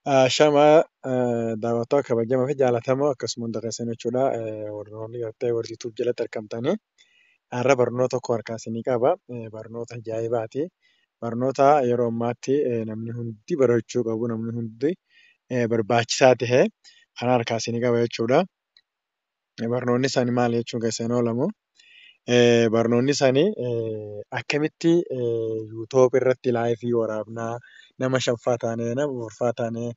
Shamaa daawwattoota kabajamoo fi jaallatamoo akkasuma hunda keessan jechuudha. Warroonni gartee warri YouTube jalatti argamtanii har'a barnoota tokko harkaa isinii qaba. Barnoota ajaa'ibaati. Barnoota yeroo ammaatti namni hundi barachuu qabu, namni hundi barbaachisaa ta'e kan harkaa isinii qaba jechuudha. Barnoonni isaanii maal jechuun keessan oolamu. Barnoonni isaanii akkamitti YouTube irratti laayivii waraabnaa nama 5ffaa taanee, nama 4ffaa taanee,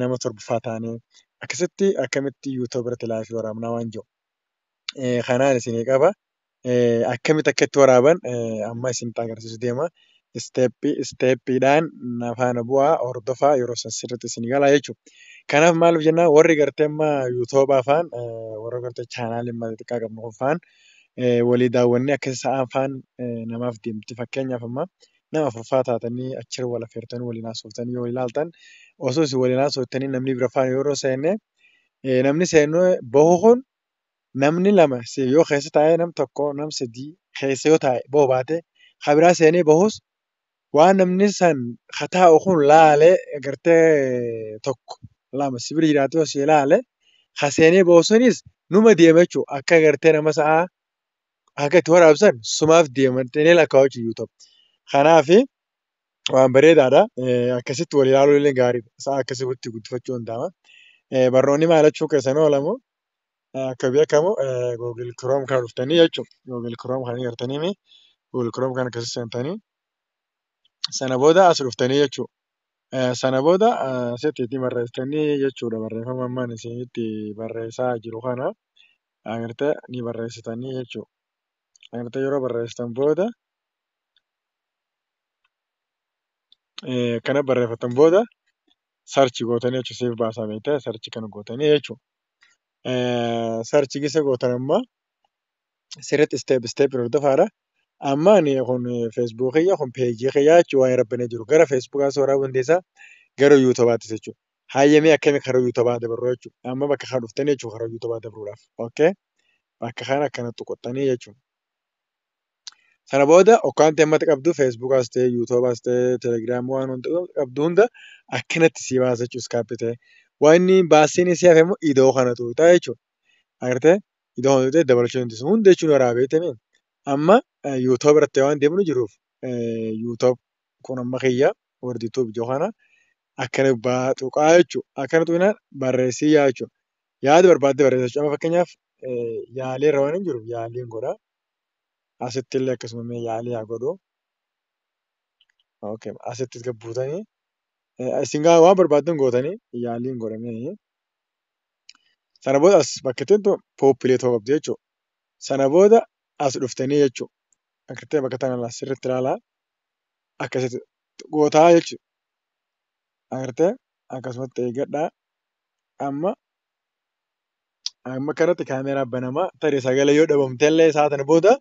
nama 7ffaa taanee akkasitti akkamitti YouTube irratti laayivii waraabnaa waan jedhu. Kanaan isinii qaba. Akkamitti akka itti waraaban amma isinitti agarsiisuu deema. Isteeppiidhaan na faana bu'aa hordofaa yeroo san sirriitti isinii galaa jechuudha. Kanaaf maaliif jennaan warri gartee amma YouTube afaan warra gartee chaanaalii xiqqaa qabnu qofaan walii daawwannee akka isaan namaaf deemti. Fakkeenyaaf amma nama 4ffaa taatanii achirra wal affeertanii waliin haasoftanii yoo ilaaltan osoo isin waliin haasoftanii namni bira faana yeroo seenne namni seennee bahu kun namni lama yoo keessa taa'ee nam tokko nam sadii keessa yoo taa'e bahuu baate kan biraa seenee bahus waan namni san taa'u kun laalee gartee tokko lama sibira jiraatee osoo ilaale kan seenee bahu sunis numa deema jechuudha. Akka gartee nama sa'aa akka itti waraabsan sumaaf deemtanii lakkaa'uu YouTube. Kanaafi waan bareedaadha. Akkasitti wal ilaaluun illee gaariidha. Sa'a akkasitti guddifachuu danda'ama. Barnoonni maal jechuu keessan oolamu akka beekamu Google Chrome kana dhuftanii jechuudha. Google Chrome kana gartanii Google Chrome kana keessa seentanii sana booda as dhuftanii jechuudha. Sana booda asitti barreessitanii jechuudha. Barreeffama ammaan isinitti barreessaa jiru kana agartee ni barreessitanii jechuudha. Agartee yeroo barreessitan booda kana barreeffatan booda sarchi gootanii jechuudha. Siif baasaa beektee sarchi kana gootanii jechuudha. Sarchi gisa gootan ammaa sirriitti isteep hordofaadha. Amma ani kun Facebook kiyya kun peejii kiyya jechuudha waan rabbanee jiru. Gara Facebook as waraabuu dandeessaa gara YouTube'aatti jechuudha. Hayyamee akkamii karaa YouTube'aa dabarru jechuudha. Amma bakka kana dhuftanii jechuudha karaa YouTube'aa dabruudhaaf. Okay. Bakka kana akkanatti qottanii jechuudha. Sana booda okkaanti ammatti qabdu Feesbuukaas ta'e, Yuutuubaas ta'e, Telegiraamii waan qabdu hunda akkanatti sii baasa jechuudha iskaappitee. Waan inni baasiin isii hafe immoo idoo kana tuutaa jechuudha. Agartee idoo kana tuutee dabalachuu dandeessu. Hunda jechuun waraabee ta'e amma Yuutuub irratti waan deemnu jiruuf Yuutuub kun amma kiyya warri Yuutuub ijoo kana akkana tuqaa jechuudha. Akkana tuqinaan barreessii yaa jechuudha. Yaada barbaadde barreessa. Amma fakkeenyaaf yaalii irra waan hin jiruuf yaaliin godhaa. Asitti illee akkasuma yaalii haa godhuu. Okay. Asitti gabbuutanii isin gaa waan barbaaddan gootanii yaaliin godhamee sana booda as bakka ittiin pooppilee ta'uu qabdi jechuudha. Sana booda as dhuftanii jechuudha. Akkatti bakka kana sirriitti ilaalaa akkasitti gootaa jechuudha. Agartee akkasumatti eeggadhaa. Amma kanatti kaameeraa banamaa tarii sagalee yoo dhabamte illee isaa tana booda